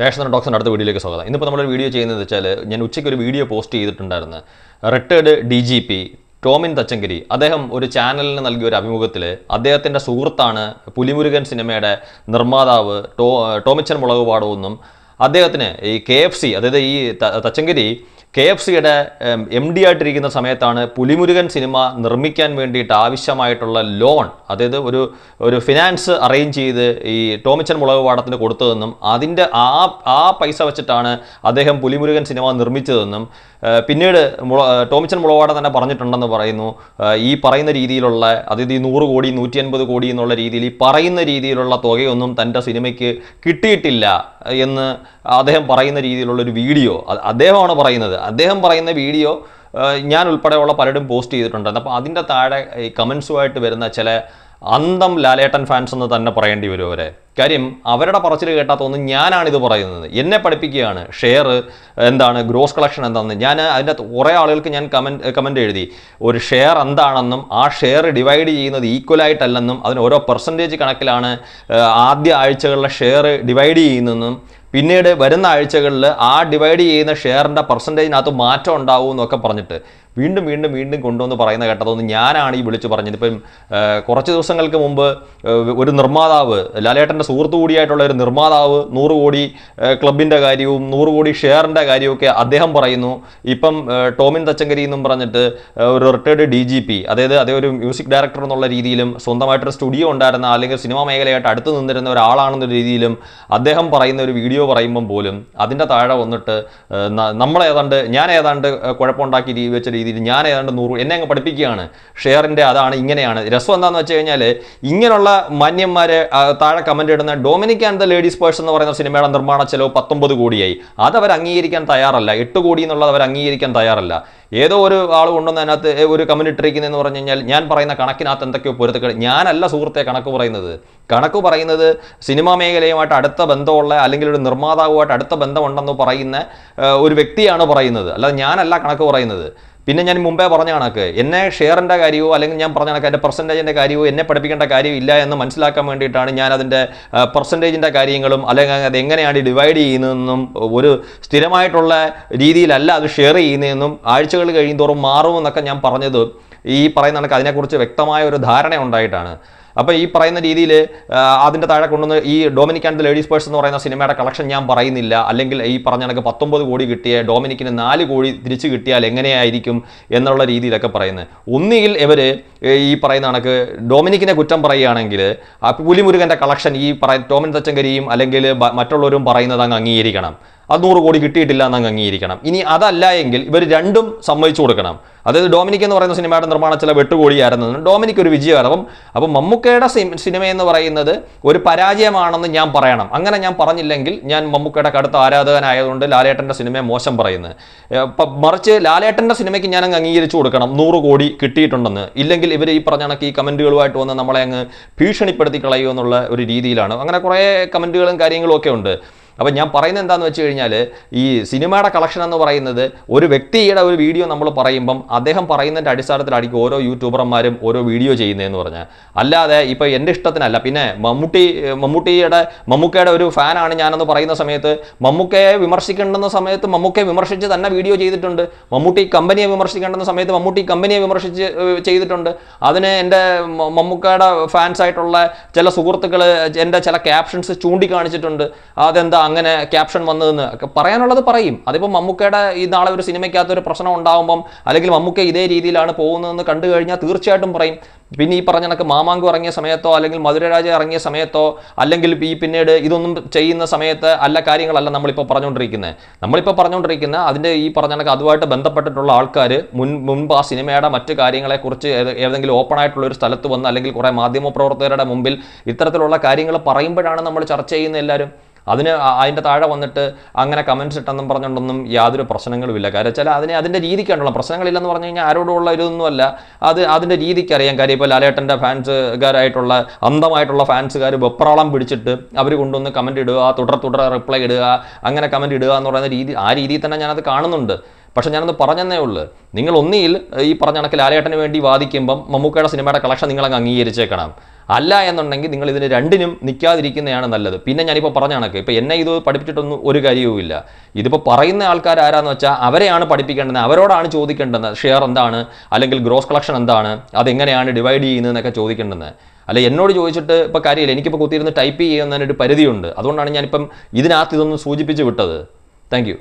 രാഷ്ട്രീയ ടോക്സിൻ്റെ അടുത്ത വീഡിയോയിലേക്ക് സ്വാഗതം. ഇന്നിപ്പോൾ നമ്മളൊരു വീഡിയോ ചെയ്യുന്നത് വെച്ചാൽ ഞാൻ ഉച്ചയ്ക്ക് ഒരു വീഡിയോ പോസ്റ്റ് ചെയ്തിട്ടുണ്ടായിരുന്നു. റിട്ടയർഡ് DGP ടോമിൻ തച്ചങ്കരി അദ്ദേഹം ഒരു ചാനലിന് നൽകിയ ഒരു അഭിമുഖത്തിൽ അദ്ദേഹത്തിൻ്റെ സുഹൃത്താണ് പുലിമുരുകൻ സിനിമയുടെ നിർമ്മാതാവ് ടോമിച്ചൻ മുളകുപാടമെന്നും അദ്ദേഹത്തിന് ഈ KFC അതായത് ഈ തച്ചങ്കരി KFCയുടെ MD ആയിട്ടിരിക്കുന്ന സമയത്താണ് പുലിമുരുകൻ സിനിമ നിർമ്മിക്കാൻ വേണ്ടിയിട്ട് ആവശ്യമായിട്ടുള്ള ലോൺ, അതായത് ഒരു ഫിനാൻസ് അറേഞ്ച് ചെയ്ത് ഈ ടോമിച്ചൻ മുളകുപാടത്തിന് കൊടുത്തതെന്നും അതിൻ്റെ ആ പൈസ വെച്ചിട്ടാണ് അദ്ദേഹം പുലിമുരുകൻ സിനിമ നിർമ്മിച്ചതെന്നും പിന്നീട് ടോമിച്ചൻ മുളകുപാടം തന്നെ പറഞ്ഞിട്ടുണ്ടെന്ന് പറയുന്നു. ഈ പറയുന്ന രീതിയിലുള്ള, അതായത് ഈ 100 കോടി 150 കോടി എന്നുള്ള രീതിയിൽ ഈ പറയുന്ന രീതിയിലുള്ള തുകയൊന്നും തൻ്റെ സിനിമയ്ക്ക് കിട്ടിയിട്ടില്ല എന്ന് അദ്ദേഹം പറയുന്ന രീതിയിലുള്ളൊരു വീഡിയോ അദ്ദേഹമാണ് പറയുന്നത്. അദ്ദേഹം പറയുന്ന വീഡിയോ ഞാൻ ഉൾപ്പെടെയുള്ള പലരും പോസ്റ്റ് ചെയ്തിട്ടുണ്ടായിരുന്നു. അപ്പോൾ അതിൻ്റെ താഴെ ഈ കമൻസുമായിട്ട് വരുന്ന ചില അന്തം ലാലേട്ടൻ ഫാൻസ് എന്ന് തന്നെ പറയേണ്ടി വരും അവരെ. കാര്യം അവരുടെ പറച്ചിൽ കേട്ടാൽ തോന്നുന്നു ഞാനാണിത് പറയുന്നത്, എന്നെ പഠിപ്പിക്കുകയാണ് ഷെയർ എന്താണ്, ഗ്രോസ് കളക്ഷൻ എന്താണെന്ന്. ഞാൻ അതിൻ്റെ കുറേ ആളുകൾക്ക് ഞാൻ കമൻറ്റ് എഴുതി, ഒരു ഷെയർ എന്താണെന്നും ആ ഷെയർ ഡിവൈഡ് ചെയ്യുന്നത് ഈക്വലായിട്ടല്ലെന്നും അതിന് ഓരോ പെർസെൻറ്റേജ് കണക്കിലാണ് ആദ്യ ആഴ്ചകളിലെ ഷെയർ ഡിവൈഡ് ചെയ്യുന്നതെന്നും പിന്നീട് വരുന്ന ആഴ്ചകളിൽ ആ ഡിവൈഡ് ചെയ്യുന്ന ഷെയറിൻ്റെ പെർസെൻറ്റേജിനകത്ത് മാറ്റം ഉണ്ടാവും എന്നൊക്കെ പറഞ്ഞിട്ട് വീണ്ടും വീണ്ടും വീണ്ടും കൊണ്ടുവന്ന് പറയുന്ന കേട്ടതൊന്നും ഞാനാണ് ഈ വിളിച്ച് പറഞ്ഞത്. ഇപ്പം കുറച്ച് ദിവസങ്ങൾക്ക് മുമ്പ് ഒരു നിർമ്മാതാവ്, ലാലേട്ടൻ്റെ സുഹൃത്തു കൂടിയായിട്ടുള്ള ഒരു നിർമ്മാതാവ് 100 കോടി ക്ലബിൻ്റെ കാര്യവും 100 കോടി ഷെയറിൻ്റെ കാര്യമൊക്കെ അദ്ദേഹം പറയുന്നു. ഇപ്പം ടോമിൻ തച്ചങ്കരി എന്നും പറഞ്ഞിട്ട് ഒരു റിട്ടയർഡ് DGP, അതായത് അദ്ദേഹം ഒരു മ്യൂസിക് ഡയറക്ടർ എന്നുള്ള രീതിയിലും സ്വന്തമായിട്ടൊരു സ്റ്റുഡിയോ ഉണ്ടായിരുന്ന അല്ലെങ്കിൽ സിനിമാ മേഖലയായിട്ട് അടുത്ത് നിന്നിരുന്ന ഒരാളാണെന്ന രീതിയിലും അദ്ദേഹം പറയുന്ന ഒരു വീഡിയോ പറയുമ്പം പോലും അതിൻ്റെ താഴെ വന്നിട്ട് ഞാൻ ഏതാണ്ട് കുഴപ്പമുണ്ടാക്കി വെച്ച രീതിയിൽ ഞാൻ ഏതാണ്ട് 100 എന്നെ അങ്ങ് പഠിപ്പിക്കുകയാണ്, ഷെയറിൻ്റെ അതാണ് ഇങ്ങനെയാണ്. രസം എന്താണെന്ന് വെച്ച് കഴിഞ്ഞാൽ ഇങ്ങനെയുള്ള മാന്യന്മാരെ താഴെ കമൻ്റ് ഇടുന്ന Dominic and the ladies purse എന്ന് പറയുന്ന സിനിമയുടെ നിർമ്മാണ ചെലവ് 19 കോടിയായി. അതവർ അംഗീകരിക്കാൻ തയ്യാറല്ല. 8 കോടി എന്നുള്ളത് അവർ അംഗീകരിക്കാൻ തയ്യാറല്ല. ഏതോ ഒരു ആൾ കൊണ്ടുവന്ന് അതിനകത്ത് ഒരു കമൻറ്റ് ഇട്ടിരിക്കുന്നതെന്ന് പറഞ്ഞു കഴിഞ്ഞാൽ ഞാൻ പറയുന്ന കണക്കിനകത്ത് എന്തൊക്കെയോ പൊരുത്തക്കേട്. ഞാനല്ല സുഹൃത്തെ കണക്ക് പറയുന്നത് സിനിമാ മേഖലയുമായിട്ട് അടുത്ത ബന്ധമുള്ള അല്ലെങ്കിൽ ഒരു നിർമ്മാതാവുമായിട്ട് അടുത്ത ബന്ധമുണ്ടെന്ന് പറയുന്ന ഒരു വ്യക്തിയാണ് പറയുന്നത്, അല്ലാതെ ഞാനല്ല കണക്ക് പറയുന്നത്. പിന്നെ ഞാൻ മുമ്പേ പറഞ്ഞ കണക്ക് എന്നെ ഷെയറിൻ്റെ കാര്യമോ അല്ലെങ്കിൽ ഞാൻ പറഞ്ഞ കണക്ക് എൻ്റെ പെർസെൻറ്റേജിൻ്റെ കാര്യമോ എന്നെ പഠിപ്പിക്കേണ്ട കാര്യമില്ല എന്ന് മനസ്സിലാക്കാൻ വേണ്ടിയിട്ടാണ് ഞാൻ അതിൻ്റെ പെർസെൻറ്റേജിൻ്റെ കാര്യങ്ങളും അല്ലെങ്കിൽ അത് എങ്ങനെയാണ് ഡിവൈഡ് ചെയ്യുന്നതെന്നും ഒരു സ്ഥിരമായിട്ടുള്ള രീതിയിലല്ല അത് ഷെയർ ചെയ്യുന്നതെന്നും ആഴ്ചകൾ കഴിയുന്തോറും മാറുമെന്നൊക്കെ ഞാൻ പറഞ്ഞത് ഈ പറയുന്ന കണക്ക് അതിനെക്കുറിച്ച് വ്യക്തമായ ഒരു ധാരണ ഉണ്ടായിട്ടാണ്. അപ്പോൾ ഈ പറയുന്ന രീതിയിൽ അതിൻ്റെ താഴെ കൊണ്ടുവന്ന് ഈ Dominic and the ladies purse എന്ന് പറയുന്ന സിനിമയുടെ കളക്ഷൻ ഞാൻ പറയുന്നില്ല, അല്ലെങ്കിൽ ഈ പറഞ്ഞ കണക്ക് 19 കോടി കിട്ടിയ ഡൊമിനിക്കിന് 4 കോടി തിരിച്ച് കിട്ടിയാൽ എങ്ങനെയായിരിക്കും എന്നുള്ള രീതിയിലൊക്കെ പറയുന്നത്. ഒന്നുകിൽ ഇവർ ഈ പറയുന്ന കണക്ക് ഡൊമിനിക്കിനെ കുറ്റം പറയുകയാണെങ്കിൽ പുലിമുരുകൻ്റെ കളക്ഷൻ ഈ ടോമിൻ തച്ചങ്കരിയും അല്ലെങ്കിൽ മറ്റുള്ളവരും പറയുന്നത് അങ്ങ് അംഗീകരിക്കണം, അത് 100 കോടി കിട്ടിയിട്ടില്ല എന്നങ്ങ് അംഗീകരിക്കണം. ഇനി അതല്ല എങ്കിൽ ഇവർ രണ്ടും സമ്മതിച്ചു കൊടുക്കണം. അതായത് ഡൊമിനിക് എന്ന് പറയുന്ന സിനിമയുടെ നിർമ്മാണ ചെലവ് 8 കോടിയായിരുന്നു, ഡൊമിനിക് ഒരു വിജയമായിരുന്നു. അപ്പം മമ്മൂക്കയുടെ സിനിമ എന്ന് പറയുന്നത് ഒരു പരാജയമാണെന്ന് ഞാൻ പറയണം. അങ്ങനെ ഞാൻ പറഞ്ഞില്ലെങ്കിൽ ഞാൻ മമ്മൂക്കയുടെ കടുത്ത ആരാധകനായതുകൊണ്ട് ലാലേട്ടൻ്റെ സിനിമയെ മോശം പറയുന്നത്. മറിച്ച് ലാലേട്ടൻ്റെ സിനിമയ്ക്ക് ഞാൻ അങ്ങ് അംഗീകരിച്ചു കൊടുക്കണം 100 കോടി കിട്ടിയിട്ടുണ്ടെന്ന്. ഇല്ലെങ്കിൽ ഇവർ ഈ പറഞ്ഞ കണക്ക് ഈ കമൻറ്റുകളുമായിട്ട് വന്ന് നമ്മളെ അങ്ങ് ഭീഷണിപ്പെടുത്തി കളയുമോ എന്നുള്ള ഒരു രീതിയിലാണ്. അങ്ങനെ കുറേ കമൻറ്റുകളും കാര്യങ്ങളും ഒക്കെ ഉണ്ട്. അപ്പം ഞാൻ പറയുന്നത് എന്താണെന്ന് വെച്ച് കഴിഞ്ഞാൽ ഈ സിനിമയുടെ കളക്ഷൻ എന്ന് പറയുന്നത് ഒരു വ്യക്തിയുടെ ഒരു വീഡിയോ നമ്മൾ പറയുമ്പം അദ്ദേഹം പറയുന്നതിൻ്റെ അടിസ്ഥാനത്തിലായിരിക്കും ഓരോ യൂട്യൂബർമാരും ഓരോ വീഡിയോ ചെയ്യുന്നതെന്ന് പറഞ്ഞാൽ, അല്ലാതെ ഇപ്പോൾ എൻ്റെ ഇഷ്ടത്തിനല്ല. പിന്നെ മമ്മൂക്കയുടെ ഒരു ഫാനാണ് ഞാനെന്ന് പറയുന്ന സമയത്ത് മമ്മൂക്കയെ വിമർശിക്കേണ്ടുന്ന സമയത്ത് മമ്മൂക്കയെ വിമർശിച്ച് തന്നെ വീഡിയോ ചെയ്തിട്ടുണ്ട്. മമ്മൂട്ടി കമ്പനിയെ വിമർശിക്കേണ്ടുന്ന സമയത്ത് മമ്മൂട്ടി കമ്പനിയെ വിമർശിച്ച് ചെയ്തിട്ടുണ്ട്. അതിന് എൻ്റെ മമ്മൂക്കയുടെ ഫാൻസായിട്ടുള്ള ചില സുഹൃത്തുക്കൾ എൻ്റെ ചില ക്യാപ്ഷൻസ് ചൂണ്ടിക്കാണിച്ചിട്ടുണ്ട്. അതെന്താ അങ്ങനെ ക്യാപ്ഷൻ വന്നതെന്ന് പറയാനുള്ളത് പറയും. അതിപ്പോൾ മമ്മൂക്കയുടെ ഈ നാളെ ഒരു സിനിമയ്ക്കകത്ത് ഒരു പ്രശ്നം ഉണ്ടാകുമ്പം അല്ലെങ്കിൽ മമ്മൂക്ക ഇതേ രീതിയിലാണ് പോകുന്നതെന്ന് കണ്ടു കഴിഞ്ഞാൽ തീർച്ചയായിട്ടും പറയും. പിന്നെ ഈ പറഞ്ഞ കണക്ക് മാമാങ്കു ഇറങ്ങിയ സമയത്തോ അല്ലെങ്കിൽ മധുരരാജ ഇറങ്ങിയ സമയത്തോ അല്ലെങ്കിൽ ഈ പിന്നീട് ഇതൊന്നും ചെയ്യുന്ന സമയത്ത് അല്ല കാര്യങ്ങളല്ല നമ്മളിപ്പോൾ പറഞ്ഞുകൊണ്ടിരിക്കുന്ന അതിൻ്റെ ഈ പറഞ്ഞ കണക്ക് അതുമായിട്ട് ബന്ധപ്പെട്ടിട്ടുള്ള ആൾക്കാർ മുൻപ് ആ സിനിമയുടെ മറ്റു കാര്യങ്ങളെക്കുറിച്ച് ഏതെങ്കിലും ഓപ്പൺ ആയിട്ടുള്ള ഒരു സ്ഥലത്ത് വന്ന് അല്ലെങ്കിൽ കുറേ മാധ്യമപ്രവർത്തകരുടെ മുമ്പിൽ ഇത്തരത്തിലുള്ള കാര്യങ്ങൾ പറയുമ്പോഴാണ് നമ്മൾ ചർച്ച ചെയ്യുന്ന എല്ലാവരും. അതിൻ്റെ താഴെ വന്നിട്ട് അങ്ങനെ കമൻസ് ഇട്ടെന്നും പറഞ്ഞുകൊണ്ടൊന്നും യാതൊരു പ്രശ്നങ്ങളുമില്ല. കാര്യം വെച്ചാൽ അതിൻ്റെ രീതിക്കാണുള്ള പ്രശ്നങ്ങളില്ലെന്ന് പറഞ്ഞു കഴിഞ്ഞാൽ ആരോടുള്ള ഇതൊന്നുമല്ല, അതിൻ്റെ രീതിക്ക് അറിയാം. കാര്യം ഇപ്പോൾ ലാലേട്ടൻ്റെ ഫാൻസുകാരായിട്ടുള്ള അന്ധമായിട്ടുള്ള ഫാൻസുകാർ വെപ്രാളം പിടിച്ചിട്ട് അവർ കൊണ്ടുവന്ന് കമൻറ്റ് ഇടുക, തുടരെ റിപ്ലൈ ഇടുക, അങ്ങനെ കമൻറ്റ് ഇടുക എന്ന് പറയുന്ന രീതി, ആ രീതിയിൽ തന്നെ ഞാനത് കാണുന്നുണ്ട്. പക്ഷെ ഞാനൊന്ന് പറഞ്ഞതേ ഉള്ളൂ, നിങ്ങൾ ഒന്നിയിൽ ഈ പറഞ്ഞ കണക്ക് ലാലേട്ടന് വേണ്ടി വാദിക്കുമ്പം മമ്മൂക്കയുടെ സിനിമയുടെ കളക്ഷൻ നിങ്ങളങ്ങ് അംഗീകരിച്ചേക്കണം. അല്ല എന്നുണ്ടെങ്കിൽ നിങ്ങൾ ഇതിന് രണ്ടിനും നിൽക്കാതിരിക്കുന്നതാണ് നല്ലത്. പിന്നെ ഞാനിപ്പോൾ പറഞ്ഞ കണക്ക് ഇപ്പോൾ എന്നെ ഇത് പഠിപ്പിച്ചിട്ടൊന്നും ഒരു കാര്യവുമില്ല. ഇതിപ്പോൾ പറയുന്ന ആൾക്കാർ ആരാന്ന് വെച്ചാൽ അവരെയാണ് പഠിപ്പിക്കേണ്ടത്, അവരോടാണ് ചോദിക്കേണ്ടത് ഷെയർ എന്താണ്, അല്ലെങ്കിൽ ഗ്രോസ് കളക്ഷൻ എന്താണ്, അതെങ്ങനെയാണ് ഡിവൈഡ് ചെയ്യുന്നതെന്നൊക്കെ ചോദിക്കേണ്ടത്. അല്ല എന്നോട് ചോദിച്ചിട്ട് ഇപ്പോൾ കാര്യമില്ല. എനിക്കിപ്പോൾ കുത്തിയിരുന്ന് ടൈപ്പ് ചെയ്യുന്നതിനൊരു പരിധിയുണ്ട്. അതുകൊണ്ടാണ് ഞാനിപ്പം ഇതിനകത്ത് ഇതൊന്ന് സൂചിപ്പിച്ച് വിട്ടത്. താങ്ക്